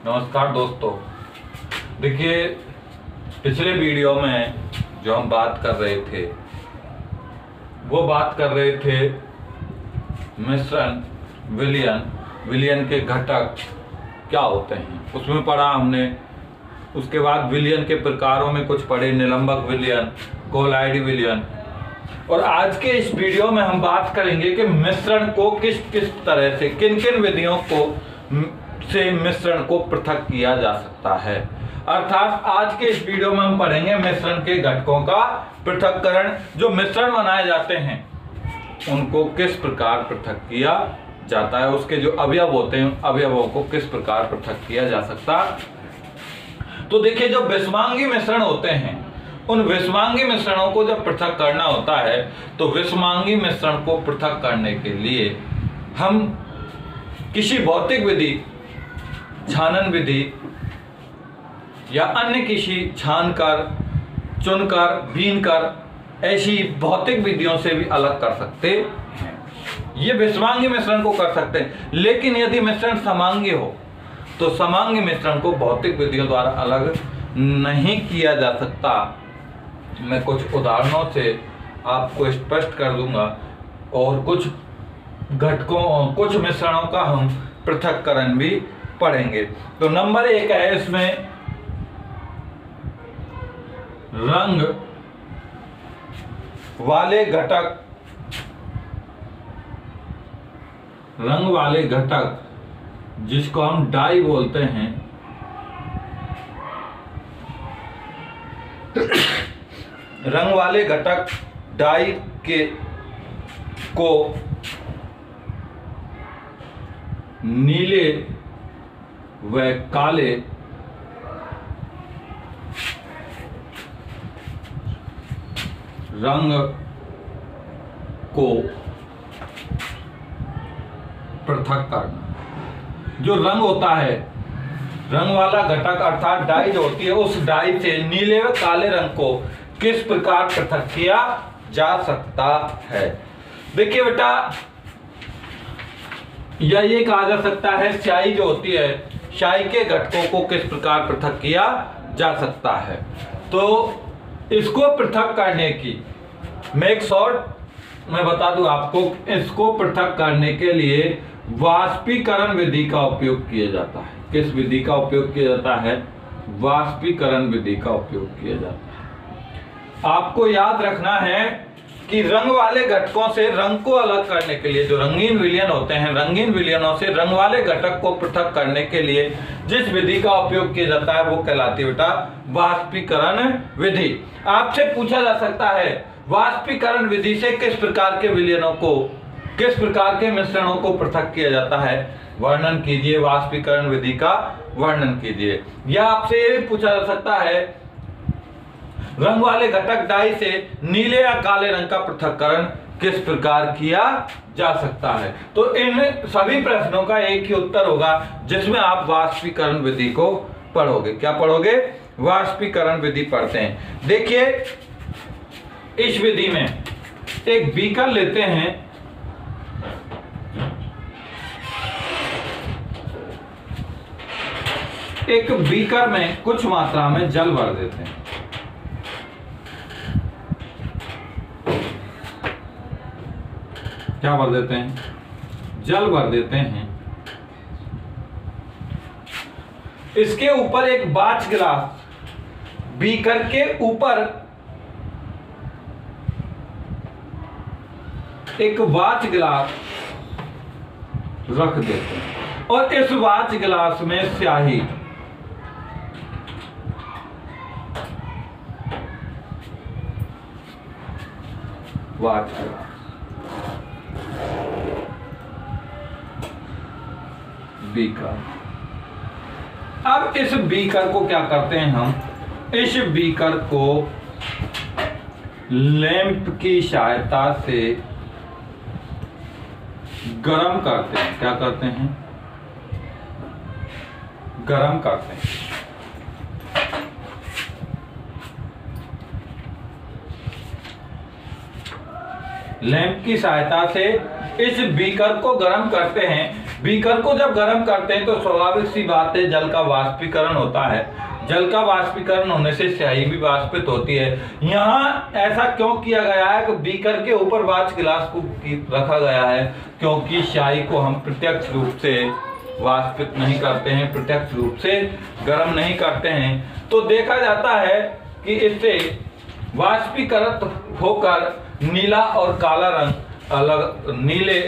नमस्कार दोस्तों। देखिए, पिछले वीडियो में जो हम बात कर रहे थे वो बात कर रहे थे मिश्रण विलयन के घटक क्या होते हैं, उसमें पढ़ा हमने। उसके बाद विलयन के प्रकारों में कुछ पढ़े, निलंबक विलयन, कोलाइड विलयन। और आज के इस वीडियो में हम बात करेंगे कि मिश्रण को किस किस तरह से, किन किन विधियों से मिश्रण को पृथक किया जा सकता है। अर्थात आज के इस वीडियो में हम पढ़ेंगे मिश्रण के घटकों का पृथक्करण। जो मिश्रण बनाए जाते हैं उनको किस प्रकार पृथक किया जाता है, उसके जो अवयव होते हैं अवयवों को किस प्रकार पृथक किया जा सकता। तो देखिए, जो विषमांगी मिश्रण होते हैं उन विषमांगी मिश्रणों को जब पृथक करना होता है तो विषमांगी मिश्रण को पृथक करने के लिए हम किसी भौतिक विधि, छानन विधि या अन्य किसी छानकर, चुनकर, बीनकर ऐसी भौतिक विधियों से भी अलग कर सकते हैं। ये विषमांगी मिश्रण को कर सकते हैं। लेकिन यदि मिश्रण समांगी हो तो समांगी मिश्रण को भौतिक विधियों द्वारा अलग नहीं किया जा सकता। मैं कुछ उदाहरणों से आपको स्पष्ट कर दूंगा और कुछ घटकों, कुछ मिश्रणों का हम पृथक्करण भी पढ़ेंगे। तो नंबर 1 है इसमें रंग वाले घटक जिसको हम डाई बोलते हैं, रंग वाले घटक डाई को नीले व काले रंग को पृथक करना। जो रंग होता है, रंग वाला घटक अर्थात डाई जो होती है, उस डाई से नीले व काले रंग को किस प्रकार पृथक किया जा सकता है। देखिए बेटा, या ये कहा जा सकता है स्याही जो होती है, स्याही के घटकों को किस प्रकार पृथक किया जा सकता है। तो इसको पृथक करने की मैं एक शॉर्ट मैं बता दूं आपको। इसको पृथक करने के लिए वाष्पीकरण विधि का उपयोग किया जाता है। किस विधि का उपयोग किया जाता है? वाष्पीकरण विधि का उपयोग किया जाता है। आपको याद रखना है कि रंग वाले घटकों से रंग को अलग करने के लिए, जो रंगीन विलयन होते हैं, रंगीन विलयनों से रंग वाले घटक को पृथक करने के लिए जिस विधि का उपयोग किया जाता है वो कहलाती है बेटा वाष्पीकरण विधि। आपसे पूछा जा सकता है वाष्पीकरण विधि से किस प्रकार के विलयनों को, किस प्रकार के मिश्रणों को पृथक किया जाता है, वर्णन कीजिए। वाष्पीकरण विधि का वर्णन कीजिए। या आपसे ये भी पूछा जा सकता है रंग वाले घटक डाई से नीले या काले रंग का पृथक्करण किस प्रकार किया जा सकता है। तो इन सभी प्रश्नों का एक ही उत्तर होगा जिसमें आप वाष्पीकरण विधि को पढ़ोगे। क्या पढ़ोगे? वाष्पीकरण विधि पढ़ते हैं। देखिए, इस विधि में एक बीकर लेते हैं, एक बीकर में कुछ मात्रा में जल भर देते हैं। क्या भर देते हैं? जल भर देते हैं। इसके ऊपर एक वाच गिलास, बीकर के ऊपर एक वाच गिलास रख देते हैं और इस वाच गिलास में स्याही, वाच गिलास, बीकर। अब इस बीकर को क्या करते हैं हम? इस बीकर को लैंप की सहायता से गरम करते हैं। क्या करते हैं? गरम करते हैं। लैंप की सहायता से इस बीकर को गर्म करते हैं। बीकर को जब गर्म करते हैं तो स्वाभाविक सी बात है, जल का वाष्पीकरण होता है। जल का वाष्पीकरण होने से स्याही भी वाष्पित होती है। यहाँ ऐसा क्यों किया गया है कि बीकर के ऊपर वाच गिलास को रखा गया है? क्योंकि स्याही को हम प्रत्यक्ष रूप से वाष्पित नहीं करते हैं, प्रत्यक्ष रूप से गर्म नहीं करते हैं। तो देखा जाता है कि इससे वाष्पीकृत होकर नीला और काला रंग अलग, नीले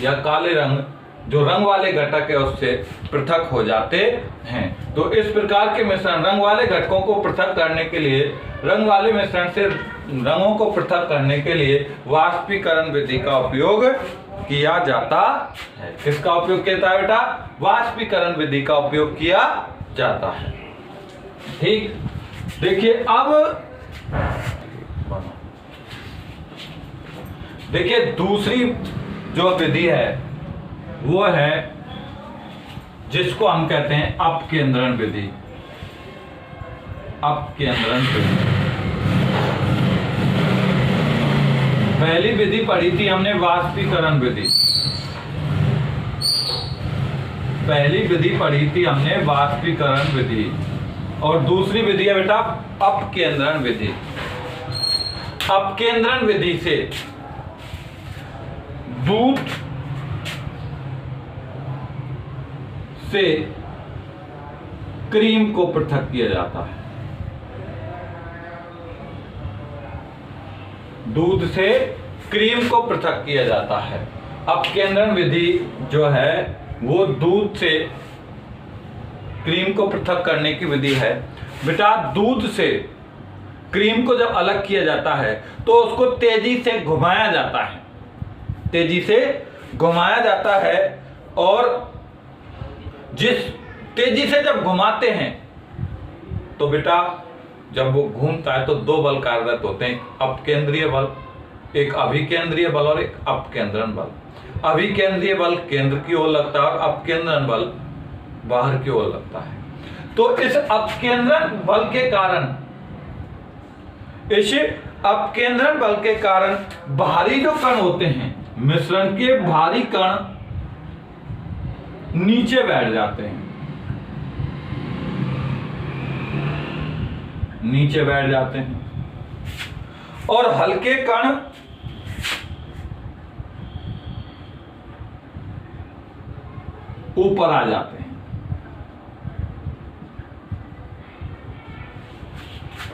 या काले रंग जो रंग वाले घटक है उससे पृथक हो जाते हैं। तो इस प्रकार के मिश्रण रंग वाले घटकों को पृथक करने के लिए, रंग वाले मिश्रण से रंगों को पृथक करने के लिए वाष्पीकरण विधि का उपयोग किया जाता है। किसका उपयोग किया जाता है बेटा? वाष्पीकरण विधि का उपयोग किया जाता है। ठीक, देखिए अब देखिए दूसरी जो विधि है वो है जिसको हम कहते हैं अपकेंद्रण विधि। अपकेंद्रण विधि, पहली विधि पढ़ी थी हमने वाष्पीकरण विधि, पहली विधि पढ़ी थी हमने वाष्पीकरण विधि, और दूसरी विधि है बेटा अपकेंद्रण विधि। अपकेंद्रण विधि से दूध से क्रीम को पृथक किया जाता है। दूध से क्रीम को पृथक किया जाता है। अपकेंद्रण विधि जो है वो दूध से क्रीम को पृथक करने की विधि है। बेटा दूध से क्रीम को जब अलग किया जाता है तो उसको तेजी से घुमाया जाता है, तेजी से घुमाया जाता है, और जिस तेजी से जब घुमाते हैं तो बेटा जब वो घूमता है तो दो बल कार्यरत होते हैं, अपकेंद्रीय बल, एक अभिकेंद्रीय बल और एक अपकेंद्रण बल। अभिकेंद्रीय बल केंद्र की ओर लगता है और अपकेंद्रण बल बाहर की ओर लगता है। तो इस अपकेंद्रण बल के कारण, इस अपकेंद्रण बल के कारण बाहरी जो कण होते हैं, मिश्रण के भारी कण नीचे बैठ जाते हैं, नीचे बैठ जाते हैं, और हल्के कण ऊपर आ जाते हैं।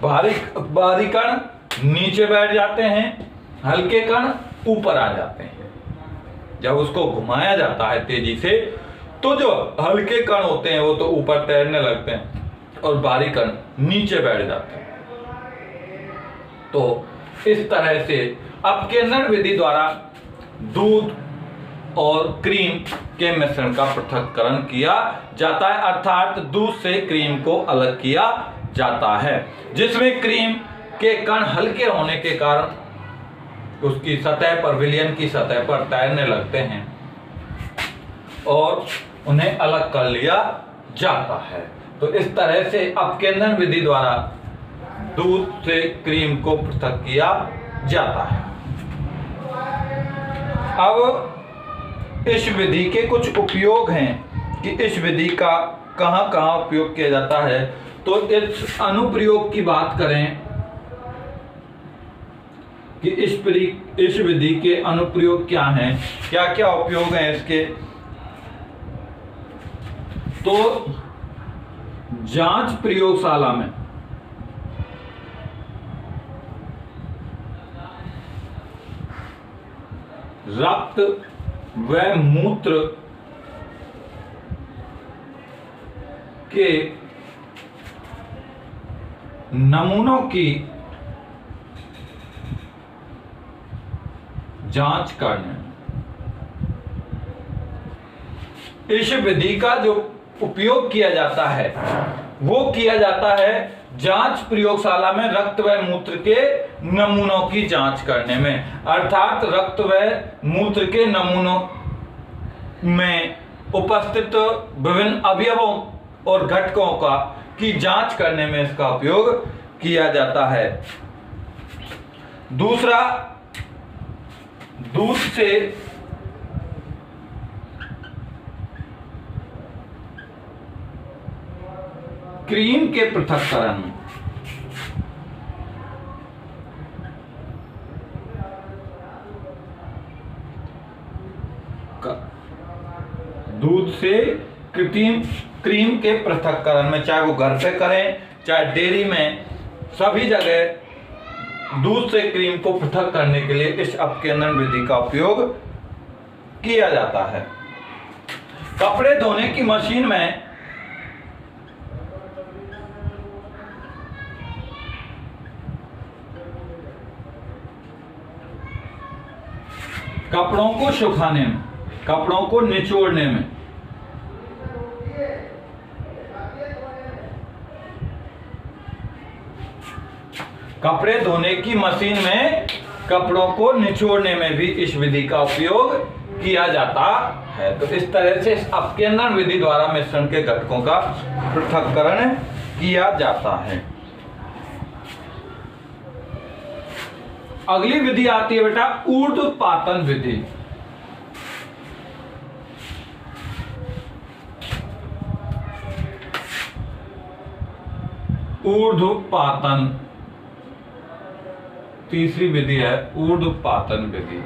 भारी कण नीचे बैठ जाते हैं, हल्के कण ऊपर आ जाते हैं। जब उसको घुमाया जाता है तेजी से तो जो हल्के कण होते हैं वो तो ऊपर तैरने लगते हैं और भारी कण नीचे बैठ जाते हैं। तो इस तरह से अपकेंद्रण विधि द्वारा दूध और क्रीम के मिश्रण का पृथक्करण किया जाता है, अर्थात दूध से क्रीम को अलग किया जाता है, जिसमें क्रीम के कण हल्के होने के कारण उसकी सतह पर, विलयन की सतह पर तैरने लगते हैं और उन्हें अलग कर लिया जाता है। तो इस तरह से अपकेंद्रण विधि द्वारा दूध से क्रीम को पृथक किया जाता है। अब इस विधि के कुछ उपयोग हैं कि इस विधि का कहां कहां उपयोग किया जाता है। तो इस अनुप्रयोग की बात करें कि इस विधि के अनुप्रयोग क्या हैं, क्या क्या उपयोग हैं इसके। तो जांच प्रयोगशाला में रक्त व मूत्र के नमूनों की जांच करने, इस विधि का जो उपयोग किया जाता है वो किया जाता है जांच प्रयोगशाला में रक्त व मूत्र के नमूनों की जांच करने में, अर्थात रक्त व मूत्र के नमूनों में उपस्थित विभिन्न अवयवों और घटकों की जांच करने में इसका उपयोग किया जाता है। दूसरा, दूध से क्रीम के पृथक्करण में दूध से क्रीम के पृथक्करण में, चाहे वो घर पे करें चाहे डेयरी में, सभी जगह दूध से क्रीम को पृथक करने के लिए इस अपकेंद्रण विधि का उपयोग किया जाता है। कपड़े धोने की मशीन में कपड़ों को सुखाने में, कपड़ों को निचोड़ने में, कपड़े धोने की मशीन में कपड़ों को निचोड़ने में भी इस विधि का उपयोग किया जाता है। तो इस तरह से इस अपकेंद्रण विधि द्वारा मिश्रण के घटकों का पृथक्करण किया जाता है। अगली विधि आती है बेटा ऊर्ध्वपातन विधि। ऊर्ध्वपातन तीसरी विधि है ऊर्ध्वपातन विधि।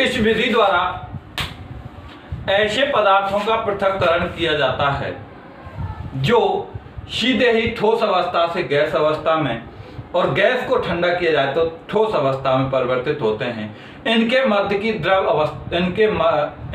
इस विधि द्वारा ऐसे पदार्थों का पृथक्करण किया जाता है जो सीधे ही ठोस अवस्था से गैस अवस्था में और गैस को ठंडा किया जाए तो ठोस अवस्था में परिवर्तित होते हैं। इनके मध्य की द्रव अवस्था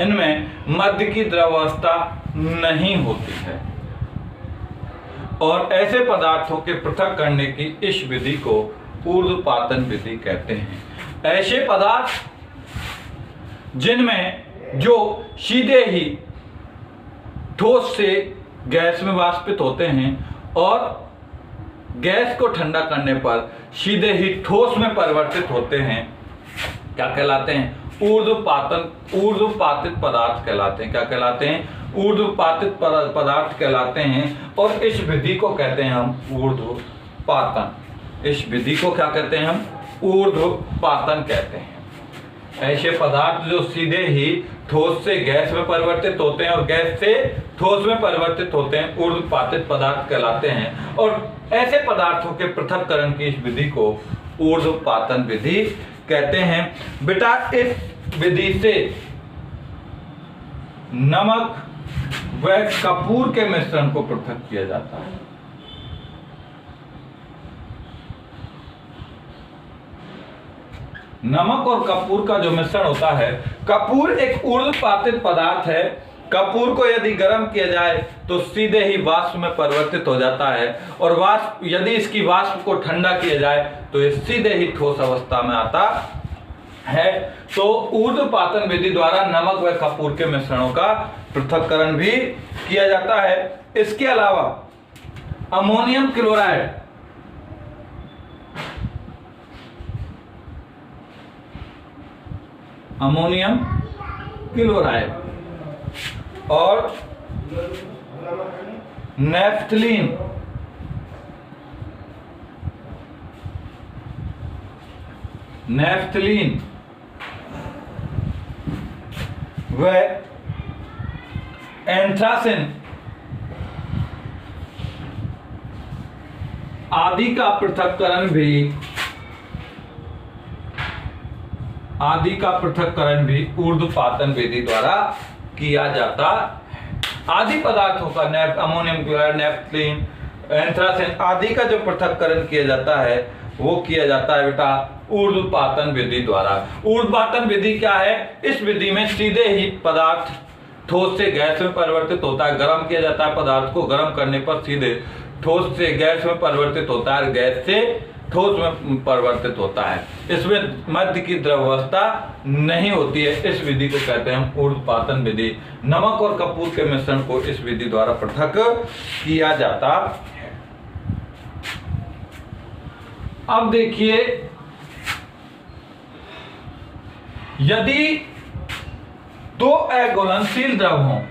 इनमें मध्य की द्रव अवस्था नहीं होती है और ऐसे पदार्थों के पृथक करने की इस विधि को ऊर्ध्वपातन विधि कहते हैं। ऐसे पदार्थ जिनमें जो सीधे ही ठोस से गैस में वाष्पित होते हैं और गैस को ठंडा करने पर सीधे ही ठोस में परिवर्तित होते हैं, क्या कहलाते हैं? ऊर्ध्वपातित पदार्थ कहलाते हैं। क्या कहलाते हैं? ऊर्ध्वपातित पदार्थ कहलाते हैं। और इस विधि को कहते हैं हम ऊर्ध्वपातन। इस विधि को क्या कहते हैं हम? ऊर्ध्वपातन कहते हैं। ऐसे पदार्थ जो सीधे ही ठोस से गैस में परिवर्तित होते हैं और गैस से ठोस में परिवर्तित होते हैं, ऊर्ध्वपातित पदार्थ कहलाते हैं। और ऐसे पदार्थों के पृथक्करण की इस विधि को ऊर्ध्वपातन विधि कहते हैं। बेटा इस विधि से नमक व कपूर के मिश्रण को पृथक किया जाता है। नमक और कपूर का जो मिश्रण होता है, कपूर एक ऊर्ध्वपातित पदार्थ है। कपूर को यदि गर्म किया जाए तो सीधे ही वाष्प में परिवर्तित हो जाता है और वाष्प यदि इसकी वाष्प को ठंडा किया जाए तो ये सीधे ही ठोस अवस्था में आता है। तो ऊर्ध्वपातन विधि द्वारा नमक व कपूर के मिश्रणों का पृथक्करण भी किया जाता है। इसके अलावा अमोनियम क्लोराइड और नेफ्थलीन व एंथ्रासिन आदि का पृथक्करण भी ऊर्ध्वपातन विधि द्वारा किया जाता है। आदि पदार्थों का अमोनियम क्लोराइड, नेफ्थलीन, एंथ्रासिन आदि का जो पृथक्करण किया जाता है वो किया जाता है बेटा ऊर्ध्वपातन विधि द्वारा। ऊर्ध्वपातन विधि क्या है? इस विधि में सीधे ही पदार्थ ठोस से गैस में परिवर्तित होता है। गर्म किया जाता है, पदार्थ को गर्म करने पर सीधे ठोस से गैस में परिवर्तित होता है, गैस से ठोस में परिवर्तित होता है। इसमें मध्य की द्रवावस्था नहीं होती है। इस विधि को कहते हैं हम ऊर्ध्वपातन विधि। नमक और कपूर के मिश्रण को इस विधि द्वारा पृथक किया जाता है। अब देखिए, यदि दो अघुलनशील द्रव हों,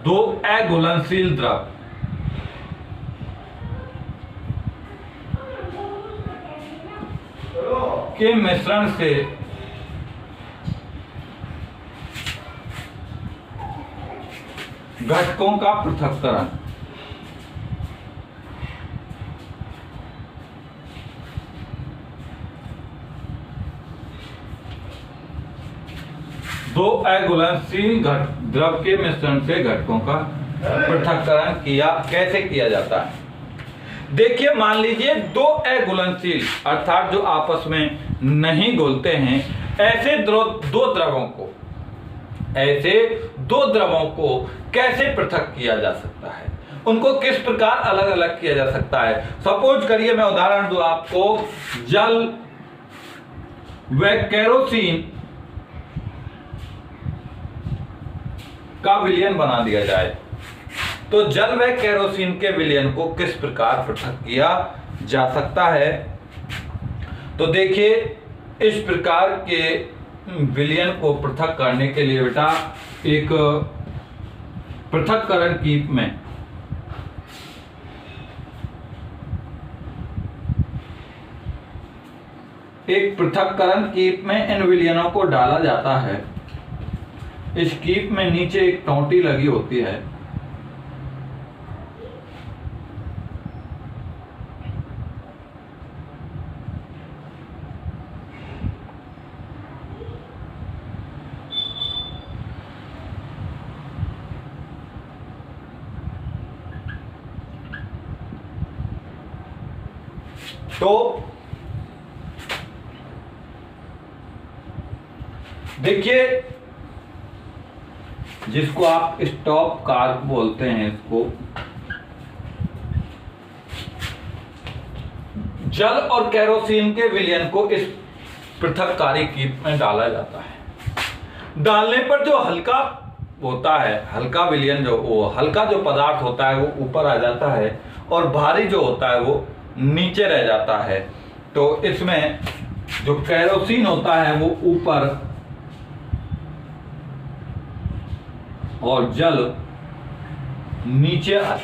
दो अघुलनशील द्रव के मिश्रण से घटकों का पृथक्करण। दो अघुलनशील द्रव के मिश्रण से घटकों का पृथक्करण कैसे किया जाता है। देखिए, मान लीजिए दो अघुलनशील अर्थात जो आपस में नहीं घुलते हैं, ऐसे दो द्रवों को कैसे पृथक किया जा सकता है, उनको किस प्रकार अलग अलग किया जा सकता है। सपोज करिए, मैं उदाहरण दूं आपको, जल व केरोसिन का विलयन बना दिया जाए, तो जल व केरोसिन के विलयन को किस प्रकार पृथक किया जा सकता है। तो देखिए, इस प्रकार के विलयन को पृथक करने के लिए बेटा एक पृथक्करण कीप में इन विलयनों को डाला जाता है। इस कीप में नीचे एक टोंटी लगी होती है, तो देखिए, जिसको आप स्टॉप कार्क बोलते हैं, इसको जल और केरोसिन के विलयन को इस पृथककारी कीप में डाला जाता है। डालने पर जो हल्का होता है, हल्का विलयन हल्का जो पदार्थ होता है वो ऊपर आ जाता है और भारी जो होता है वो नीचे रह जाता है। तो इसमें जो केरोसिन होता है वो ऊपर और जल नीचे आ।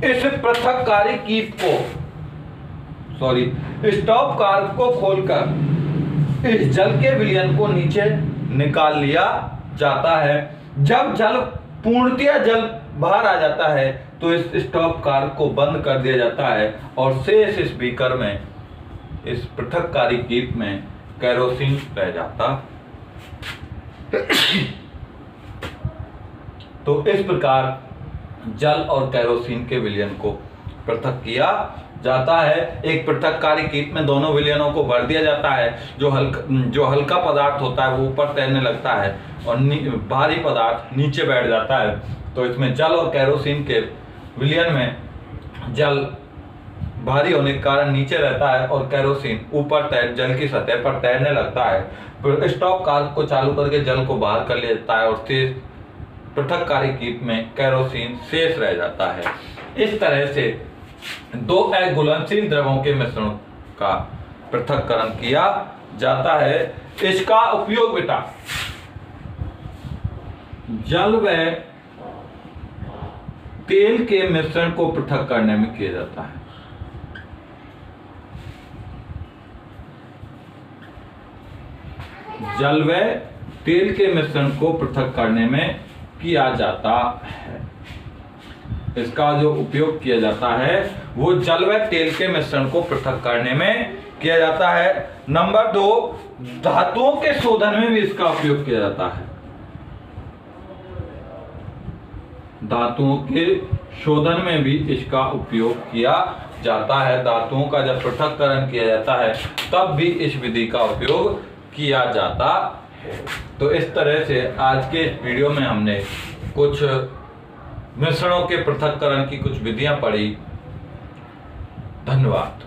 इस पृथककारी कीप को स्टॉप कार्क को खोलकर इस जल के विलयन को नीचे निकाल लिया जाता है। जब जल पूर्णतया जल बाहर आ जाता है तो इस स्टॉप कार्क को बंद कर दिया जाता है और शेष इस बीकर में, इस पृथककारी कीप में केरोसिन रह जाता। तो इस प्रकार जल और केरोसिन के विलयन को पृथक किया जाता है। एक पृथककारी कीप में दोनों विलयनों को भर दिया जाता है। जो हल्का पदार्थ होता है वो ऊपर तैरने लगता है और भारी पदार्थ नीचे बैठ जाता है। तो इसमें जल और केरोसिन के विलयन में जल भारी होने के कारण नीचे रहता है और केरोसिन ऊपर जल की सतह पर तैरने लगता है। फिर स्टॉप कार्क को चालू करके जल को बाहर कर लिया जाता है और शेष पृथककारी कीप में केरोसिन शेष रह जाता है। इस तरह से दो अघुलनशील द्रवों के मिश्रण का पृथक्करण किया जाता है। इसका उपयोग बेटा जल व तेल के मिश्रण को पृथक करने में किया जाता है। जल व तेल के मिश्रण को पृथक करने में किया जाता है। इसका जो उपयोग किया जाता है वो जल व तेल के मिश्रण को पृथक करने में किया जाता है। नंबर 2, धातुओं के शोधन में भी इसका उपयोग किया जाता है। धातुओं के शोधन में भी इसका उपयोग किया जाता है। धातुओं का जब पृथक्करण किया जाता है तब भी इस विधि का उपयोग किया जाता है। तो इस तरह से आज के इस वीडियो में हमने कुछ मिश्रणों के पृथक्करण की कुछ विधियां पढ़ी। धन्यवाद।